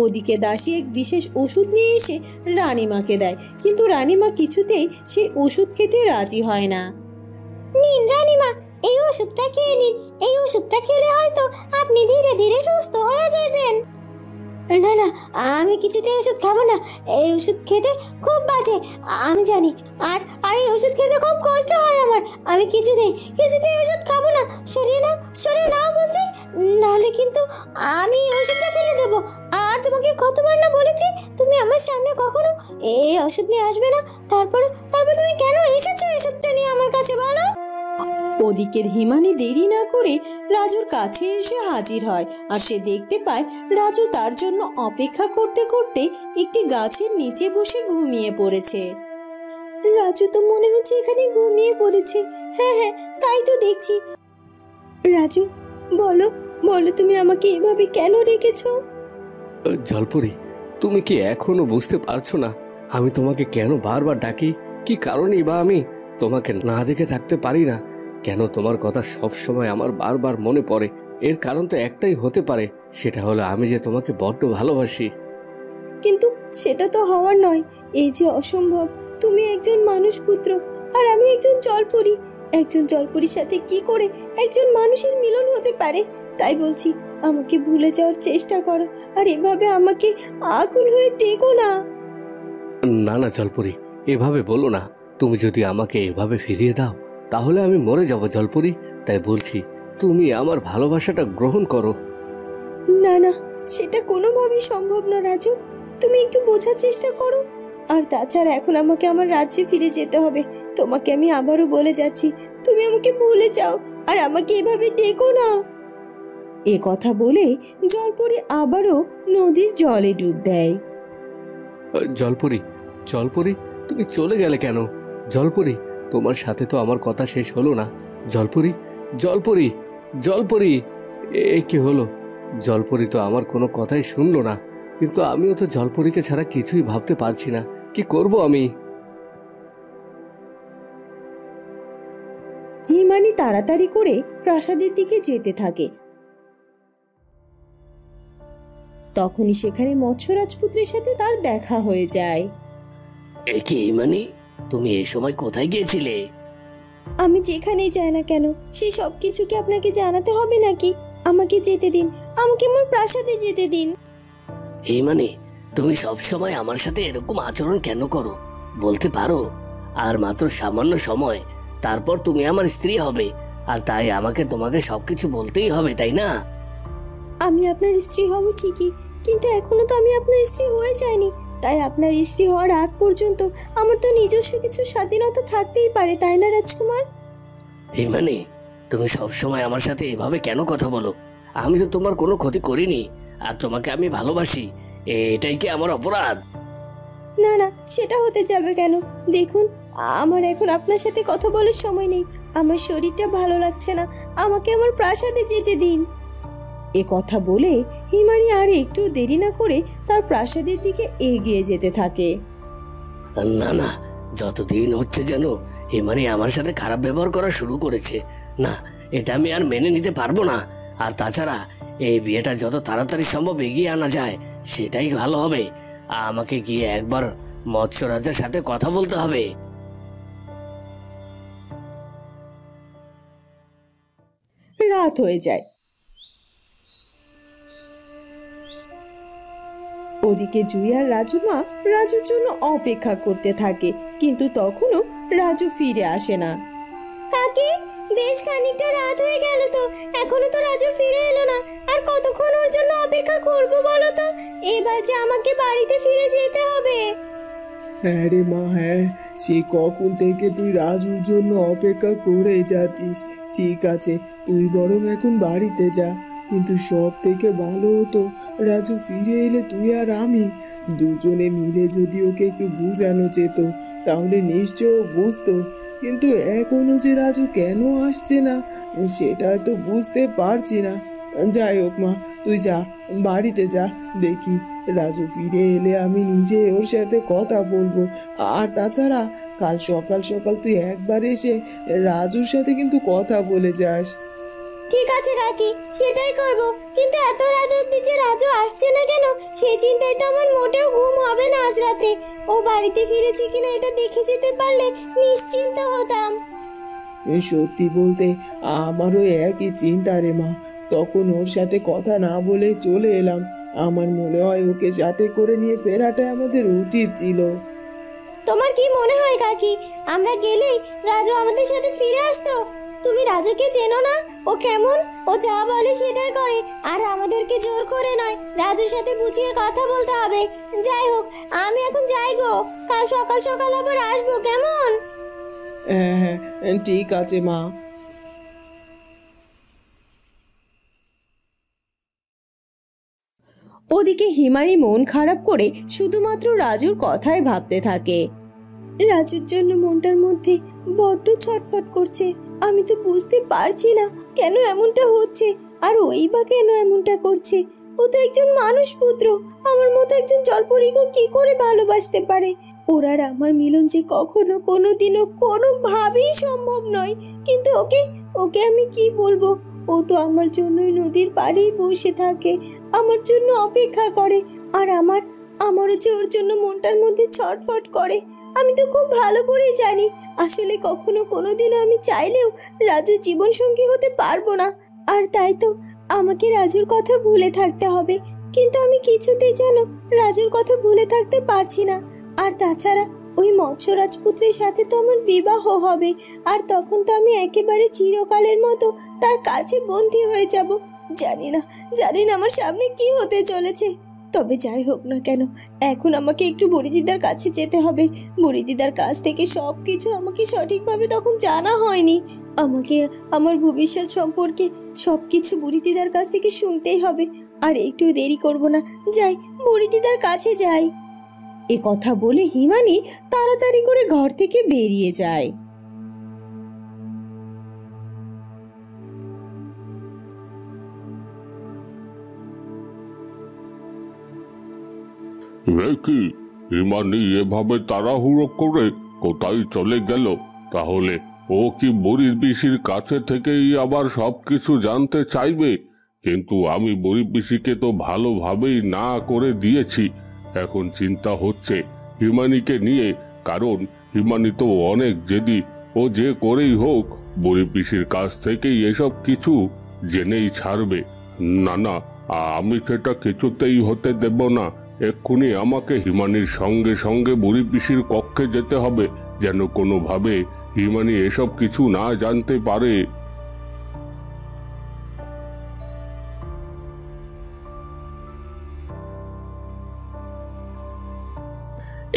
ওদিকে দাসী এক বিশেষ ওষুধ নিয়ে এসে রানীমাকে দেয়, কিন্তু রানীমা কিছুতেই সেই ওষুধ খেতে রাজি হয় না। নিন রানীমা, এই ওষুধটা খেয়ে নিন। এই ওষুধটা খেলে হয়তো আপনি ধীরে ধীরে সুস্থ হয়ে যাবেন। না না, আমি কিছুতেই ওষুধ খাবো না। এই ওষুধ খেতে খুব বাজে, আমি জানি। আর আর এই ওষুধ খেতে খুব কষ্ট হয় আমার। আমি কিছুতেই ওষুধ খাবো না। সরিয়ে নাও বলছি, নাহলে কিন্তু আমি ওষুধটা ফেলে দেবো। আর তোমাকে কতবার না বলেছি তুমি আমার সামনে কখনো এই ওষুধ নিয়ে আসবে না। তারপর তুমি কেন এসেছো ওষুধটা নিয়ে আমার কাছে বলো? ওদিকে হিমানি দেরি না করে রাজুর কাছে এসে হাজির হয়, আর সে দেখতে পায় রাজু তার জন্য অপেক্ষা করতে করতে একটি গাছের নিচে বসে ঘুমিয়ে পড়েছে। রাজু তো মনে হচ্ছে এখানে ঘুমিয়ে পড়েছে। হ্যাঁ হ্যাঁ, তাই তো দেখছি। রাজু, বলো বলো, তুমি আমাকে এভাবে কেন রেখেছো? জলপরি, তুমি কি এখনো বুঝতে পারছো না আমি তোমাকে কেন বারবার ডাকি? কি কারণেই বা আমি তোমাকে না দেখে থাকতে পারি না? কেন তোমার কথা সব সময় আমার বারবার মনে পড়ে? এর কারণ তো একটাই হতে পারে, সেটা হলো আমি যে তোমাকে বড্ড ভালোবাসি। কিন্তু সেটা তো হওয়ার নয়। এই যে অসম্ভব। তুমি একজন মানুষ পুত্র, আর আমি একজন জলপরি। একজন জলপরির সাথে কি করে একজন মানুষের মিলন হতে পারে? তাই বলছি, আমাকে ভুলে যাওয়ার চেষ্টা করো, আর এভাবে আমাকে আকুল হয়ে ডেকো না। না না জলপরি, এভাবে বলো না। তুমি যদি আমাকে এভাবে ফিরিয়ে দাও তাহলে আমি মরে যাব জলপরি। তাই বলছি, তুমি আমার ভালোবাসাটা গ্রহণ করো। না না, সেটা কোনোভাবেই সম্ভব না রাজু। তুমি একটু বোঝার চেষ্টা করো। আর তাছাড়া এখন আমাকে আমার রাজ্যে ফিরে যেতে হবে। তোমাকে আমি আবারও বলে যাচ্ছি, তুমি আমাকে ভুলে যাও, আর আমাকে এভাবে ডেকো না। এ কথা বলে জলপরি আবারও নদীর জলে ডুব দেয়। জলপরি, জলপরি, তুমি চলে গেলে কেন? জলপরি, তোমার সাথে তো আমার কথা শেষ হলো না। জলপরি, জলপরি, জলপরি, কি হলো? জলপরি তো আমার কোনো কথাই শুনলো না। কিন্তু আমিও তো জলপরিকে ছাড়া কিছুই ভাবতে পারছি না। কি করব আমি? হিমানি তাড়াতাড়ি করে প্রাসাদের দিকে যেতে থাকে। তখনই সেখানে মৎস্য রাজপুত্রের সাথে তার দেখা হয়ে যায়। কি হিমানি, তুমি এই সময় কোথায় গিয়েছিলে? আমি যেখানেই যাই না কেন সেই সব কিছু কি আপনাকে জানাতে হবে নাকি? আমাকে যেতে দিন, আমাকে আমার প্রাসাদে যেতে দিন। হিমানি, তুমি সব সময় আমার সাথে এরকম আচরণ কেন করো বলতে পারো? আর মাত্র সামান্য সময়, তারপর তুমি আমার স্ত্রী হবে, আর তাই আমাকে তোমাকে সবকিছু বলতেই হবে, তাই না? আমি আপনার স্ত্রী হব ঠিকই, কিন্তু এখনো তো আমি আপনার স্ত্রী হয়ে যাইনি। তাই আপনার স্ত্রী হওয়ার আগ পর্যন্ত আমার তো নিজস্ব কিছু স্বাধীনতা থাকতেই পারে, তাই না রাজকুমার? হিমানি, তুমি সবসময় আমার সাথে এভাবে কেন কথা বলো? আমি তো তোমার কোনো ক্ষতি করিনি, আর তোমাকে আমি ভালোবাসি। এটাই কি আমার অপরাধ? না না, সেটা হতে যাবে কেন? দেখুন, আমার এখন আপনার সাথে কথা বলার সময় নেই। আমার শরীরটা ভালো লাগছে না, আমাকে আমার প্রাসাদে যেতে দিন। এ কথা বলে হিমানি আর একটু দেরি না করে তার প্রাসাদের দিকে এগিয়ে যেতে থাকে। না না, যতদিন হচ্ছে যেন হিমানি আমার সাথে খারাপ ব্যবহার করা শুরু করেছে। না, এটা আমি আর মেনে নিতে পারবো না। আর তাছাড়া এই বিয়েটা যত তাড়াতাড়ি সম্ভব এগিয়ে আনা যায় সেটাই ভালো হবে। আমাকে গিয়ে একবার মৎস্য রাজার সাথে কথা বলতে হবে। রাত হয়ে যায়। ওদিকে জুই আর রাজুমা রাজুর জন্য অপেক্ষা করতে থাকে, কিন্তু তখনও রাজু ফিরে আসে না। কাকি, বেশ খানিকটা রাত হয়ে গেল তো, এখনো তো রাজু ফিরে এলো না। আর কতক্ষণ ওর জন্য অপেক্ষা করবো বলো তো? এবার যে আমাকে বাড়িতে ফিরে যেতে হবে। হ্যাঁ রে মা, হ্যাঁ, সে কখন থেকে তুই রাজুর জন্য অপেক্ষা করে যাচ্ছিস। ঠিক আছে, তুই বরং এখন বাড়িতে যা। কিন্তু সব থেকে ভালো হতো রাজু ফিরে এলে তুই আর আমি দুজনে মিলে যদি ওকে একটু বুঝানো যেত, তাহলে নিশ্চয় ও বুঝতো। কিন্তু এখনো যে রাজু কেন আসছে না সেটা তো বুঝতে পারছি না। যাই হোক মা, তুই যা, বাড়িতে যা। দেখি রাজু ফিরে এলে আমি নিজে ওর সাথে কথা বলবো। আর তাছাড়া কাল সকাল সকাল তুই একবার এসে রাজুর সাথে কিন্তু কথা বলে যাস। ঠিক আছে কাকি, সেটাই করব। কিন্তু এত রাত অব্দি যে রাজু আসছে না কেন, সেই চিন্তায় তো আমার মোটেও ঘুম হবে না আজ রাতে। ও বাড়িতে ফিরেছে কিনা এটা দেখে যেতে পারলে নিশ্চিন্ত হতাম। সত্যি বলতে আমারও একই চিন্তা রে মা। তখন ওর সাথে কথা না বলে চলে এলাম। আমার মনে হয় ওকে সাথে করে নিয়ে ফেরাটা আমাদের উচিত ছিল। তোমার কি মনে হয় কাকি, আমরা গেলেই রাজু আমাদের সাথে ফিরে আসতো? তুমি রাজুকে চেনো না? ও কেমন? ও যা বলে সেটাই করে, আর আমাদেরকে জোর করে নয়, রাজুর সাথে বুঝিয়ে কথা বলতে হবে। যাই হোক, আমি এখন যাই গো, কাল সকাল সকাল আবার আসবো, কেমন? হ্যাঁ হ্যাঁ, ঠিক আছে মা। ওদিকে হিমানি মন খারাপ করে শুধুমাত্র রাজুর কথাই ভাবতে থাকে। রাজুর জন্য মনটার মধ্যে বড্ড ছটফট করছে। আমি তো বুঝতে পারছি না কেন এমনটা হচ্ছে, আর ওই বা কেন এমনটা করছে। ও তো একজন মানুষ পুত্র, আমার মতো একজন জলপরীকে কি করে ভালোবাসতে পারে? ওর আর আমার মিলন যে কখনো কোনোদিনও কোনোভাবেই সম্ভব নয়। কিন্তু ওকে ওকে আমি কি বলবো? ও তো আমার জন্যই নদীর পাড়েই বসে থাকে, আমার জন্য অপেক্ষা করে। আর আমারও যে ওর জন্য মনটার মধ্যে ছটফট করে, আমি তো খুব ভালো করেই জানি। আসলে কখনো কোনোদিনও আমি চাইলেও রাজুর জীবন সঙ্গী হতে পারবো না। আর তাই তো আমাকে রাজুর কথা ভুলে থাকতে হবে। কিন্তু আমি কিছুতেই যেন রাজুর কথা ভুলে থাকতে পারছি না। আর তাছাড়া ওই মৎস্য রাজপুত্রের সাথে তো আমার বিবাহ হবে, আর তখন তো আমি একেবারে চিরকালের মতো তার কাছে বন্দী হয়ে যাব। জানি না আমার সামনে কি হতে চলেছে। তবে যাই হোক না কেন, এখন আমাকে একটু বুড়িদিদার কাছে যেতে হবে। বুড়িদিদার কাছ থেকে সবকিছু আমাকে সঠিকভাবে তখন জানা হয়নি। আমাকে আমার ভবিষ্যৎ সম্পর্কে সবকিছু বুড়িদিদার কাছ থেকে শুনতেই হবে। আর একটু দেরি করব না, যাই, বুড়িদিদার কাছে যাই। এ কথা বলে হিমানি তাড়াতাড়ি করে ঘর থেকে বেরিয়ে যায়। কি হিমানি এভাবে তাড়াহুড়ো করে কোথায় চলে গেল? তাহলে ও কি বুড়ি পিসির কাছে থেকেই আবার সবকিছু জানতে চাইবে? কিন্তু আমি বুড়ি পিসিকে তো ভালোভাবেই না করে দিয়েছি। এখন চিন্তা হচ্ছে হিমানিকে নিয়ে, কারণ হিমানি তো অনেক জেদি। ও যে করেই হোক বুড়ি পিসির কাছ থেকেই এসব কিছু জেনেই ছাড়বে। না না, আমি সেটা কিছুতেই হতে দেব না। এক্ষুনি আমাকে হিমানির সঙ্গে সঙ্গে বুড়ি পিসির কক্ষে যেতে হবে, যেন কোনোভাবে হিমানি এসব কিছু না জানতে পারে।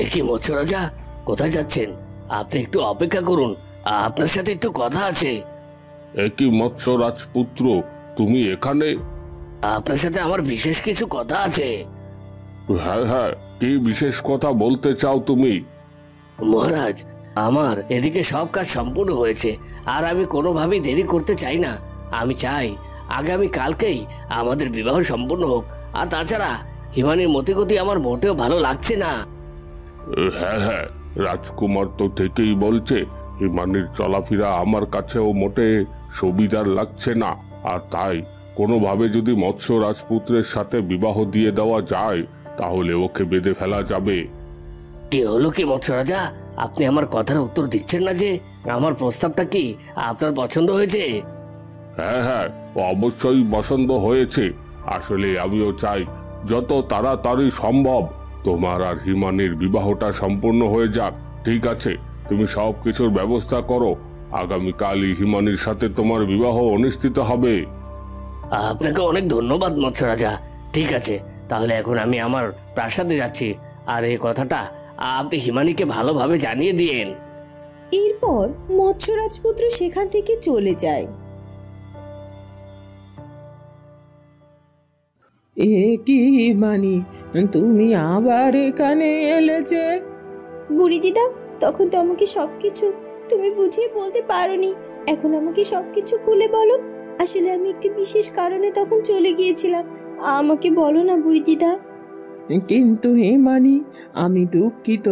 এ কি মৎস্য রাজা, কোথায় যাচ্ছেন? আপনি একটু অপেক্ষা করুন, আপনার সাথে একটু কথা আছে। একই মৎস্য রাজপুত্র, তুমি এখানে? আপনার সাথে আমার বিশেষ কিছু কথা আছে। হ্যাঁ হ্যাঁ, কি বিশেষ কথা বলতে চাও তুমি? মহারাজ, আমার এদিকে সব কাজ সম্পূর্ণ হয়েছে, আর আমি কোনোভাবেই দেরি করতে চাই না। আমি চাই আগামী কালকেই আমাদের বিবাহ সম্পূর্ণ হোক। আর তাছাড়া হিমানির মতিগতি আমার মোটেও ভালো লাগছে না। হ্যাঁ হ্যাঁ, রাজকুমার তো থেকেই বলছে হিমানির চলাফেরা আমার কাছেও মোটে সুবিধার লাগছে না। আর তাই কোনোভাবে যদি মৎস্য রাজপুত্রের সাথে বিবাহ দিয়ে দেওয়া যায় তাহলে ওকে বেঁধে ফেলা যাবে। কি হলো কি মৎস্য রাজা, আপনি আমার কথার উত্তর দিচ্ছেন না যে? আমার প্রস্তাবটা কি আপনার পছন্দ হয়েছে? হ্যাঁ হ্যাঁ, অবশ্যই পছন্দ হয়েছে। আসলে আমিও চাই যত তাড়াতাড়ি সম্ভব তোমার আর হিমানির বিবাহটা সম্পূর্ণ হয়ে যাক। ঠিক আছে, তুমি সব কিছুর ব্যবস্থা করো। আগামীকালই হিমানির সাথে তোমার বিবাহ অনুষ্ঠিত হবে। আপনাকে অনেক ধন্যবাদ মৎস্য রাজা। ঠিক আছে, তাহলে এখন আমি আমার প্রাসাদে যাচ্ছি, আর এই কথাটা আপনি হিমানিকে ভালোভাবে জানিয়ে দিয়েন। এরপর মৎস্য রাজপুত্র সেখান থেকে চলে যায়। এ কি মানি, তুমি আবার এখানে এলে যে? বুড়িদিদা, তখন তো আমাকে সবকিছু তুমি বুঝিয়ে বলতে পারোনি। এখন আমাকে সবকিছু খুলে বলো। আসলে আমি একটি বিশেষ কারণে তখন চলে গিয়েছিলাম। আমাকে বলো না বুড়িদিদা। কিন্তু হে মানি, আমি দুঃখিত।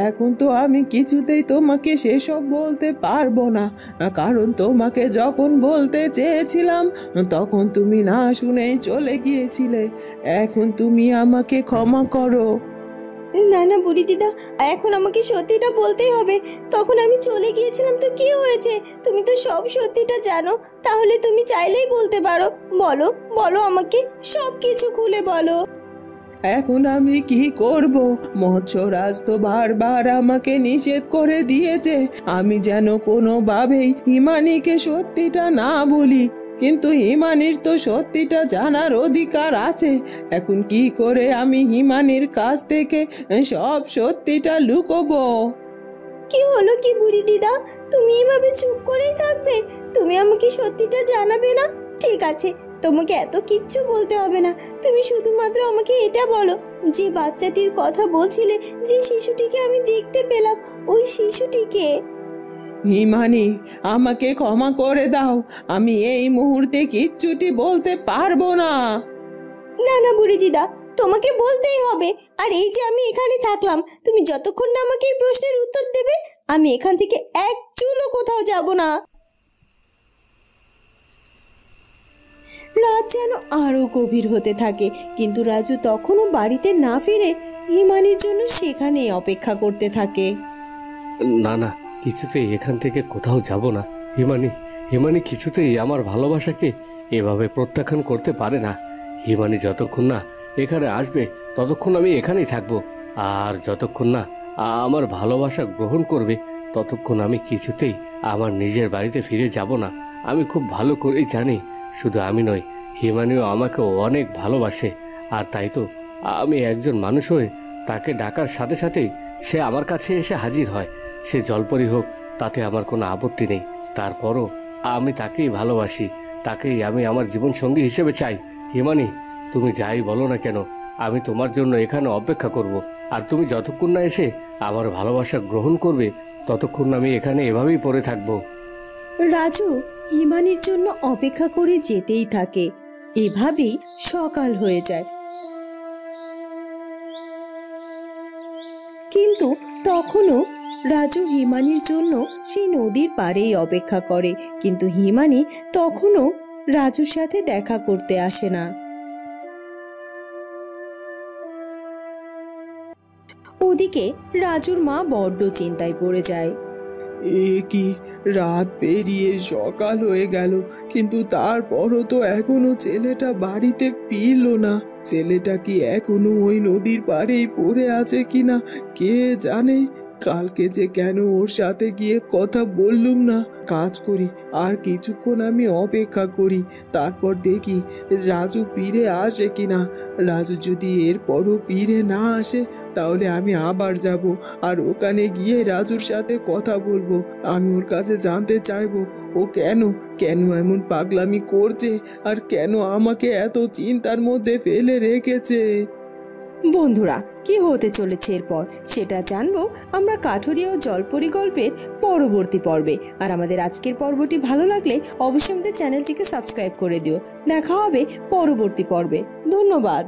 এখন তো আমি কিছুতেই তোমাকে সেসব বলতে পারবো না, কারণ তোমাকে যখন বলতে চেয়েছিলাম তখন তুমি না শুনেই চলে গিয়েছিলে। এখন তুমি আমাকে ক্ষমা করো। না না বুড়ি দিদা, এখন আমাকে সত্যিটা বলতেই হবে। তখন আমি চলে গিয়েছিলাম তো কি হয়েছে? তুমি তো সব সত্যিটা জানো, তাহলে তুমি চাইলেই বলতে পারো। বলো বলো, আমাকে সব কিছু খুলে বলো। এখন আমি কি করব? মৎস্যরাজ তো বারবার আমাকে নিষেধ করে দিয়েছে আমি যেন কোনোভাবেই হিমানিকে সত্যিটা না বলি, কিন্তু হিমানির তো সত্যিটা জানার অধিকার আছে। এখন কি করে আমি হিমানির কাছ থেকে সব সত্যিটা লুকোবো? কি হলো কি বুড়ি দিদা, তুমি এভাবে চুপ করেই থাকবে? তুমি আমাকে সত্যিটা জানাবে না? ঠিক আছে, তোমাকে এত কিচ্ছু বলতে হবে না। তুমি শুধুমাত্র আমাকে এটা বলো, যে বাচ্চাটির কথা বলছিলে, যে শিশুটিকে আমি দেখতে পেলাম, ওই শিশুটিকে। হিমানি, আমাকে ক্ষমা করে দাও, আমি এই মুহূর্তে কিচ্ছুটি বলতে পারবো না। না না বুড়ি দিদা, তোমাকে বলতেই হবে। আর এই যে আমি এখানে থাকলাম, তুমি যতক্ষণ না আমাকে এই প্রশ্নের উত্তর দেবে, আমি এখান থেকে এক চুলও কোথাও যাব না। রাত যেন আরো গভীর হতে থাকে, কিন্তু রাজু তখনও বাড়িতে না ফিরে হিমানির জন্য সেখানেই অপেক্ষা করতে থাকে। না না, কিছুতেই এখান থেকে কোথাও যাব না। হিমানি হিমানি কিছুতেই আমার ভালোবাসাকে এভাবে প্রত্যাখ্যান করতে পারে না। হিমানি যতক্ষণ না এখানে আসবে ততক্ষণ আমি এখানেই থাকবো, আর যতক্ষণ না আমার ভালোবাসা গ্রহণ করবে ততক্ষণ আমি কিছুতেই আমার নিজের বাড়িতে ফিরে যাব না। আমি খুব ভালো করেই জানি, শুধু আমি নয়, হিমানিও আমাকে অনেক ভালোবাসে। আর তাই তো আমি একজন মানুষ হয়ে তাকে ডাকার সাথে সাথেই সে আমার কাছে এসে হাজির হয়। সে জলপরি হোক, তাতে আমার কোনো আপত্তি নেই। তারপরও আমি তাকেই ভালোবাসি, তাকেই আমি আমার জীবন সঙ্গী হিসেবে চাই। হিমানি, তুমি যাই বলো না কেন, আমি তোমার জন্য এখানে অপেক্ষা করব। আর তুমি যতক্ষণ না এসে আমার ভালোবাসা গ্রহণ করবে ততক্ষণ আমি এখানে এভাবেই পড়ে থাকবো। রাজু হিমানির জন্য অপেক্ষা করে যেতেই থাকে। এভাবেই সকাল হয়ে যায়, কিন্তু তখনও রাজু হিমানির জন্য সেই নদীর পাড়েই অপেক্ষা করে, কিন্তু হিমানি তখনও রাজুর সাথে দেখা করতে আসে না। ওদিকে রাজুর মা বড্ড চিন্তায় পড়ে যায়। এ কি, রাত পেরিয়ে সকাল হয়ে গেল, কিন্তু তারপরও তো এখনো ছেলেটা বাড়িতে ফিরলো না। ছেলেটা কি এখনো ওই নদীর পাড়েই পড়ে আছে কিনা কে জানে। কালকে যে কেন ওর সাথে গিয়ে কথা বললুম না। কাজ করি, আর কিছুক্ষণ আমি অপেক্ষা করি, তারপর দেখি রাজু ফিরে আসে কিনা। রাজু যদি এরপরও ফিরে না আসে তাহলে আমি আবার যাব, আর ওখানে গিয়ে রাজুর সাথে কথা বলবো। আমি ওর কাছে জানতে চাইবো ও কেন কেন এমন পাগলামি করছে, আর কেন আমাকে এত চিন্তার মধ্যে ফেলে রেখেছে। বন্ধুরা, কি হতে চলেছে এরপর সেটা জানবো আমরা কাঠুরিয়া ও জলপরি গল্পের পরবর্তী পর্বে। আর আমাদের আজকের পর্বটি ভালো লাগলে অবশ্যই আমাদের চ্যানেলটিকে সাবস্ক্রাইব করে দিও। দেখা হবে পরবর্তী পর্বে। ধন্যবাদ।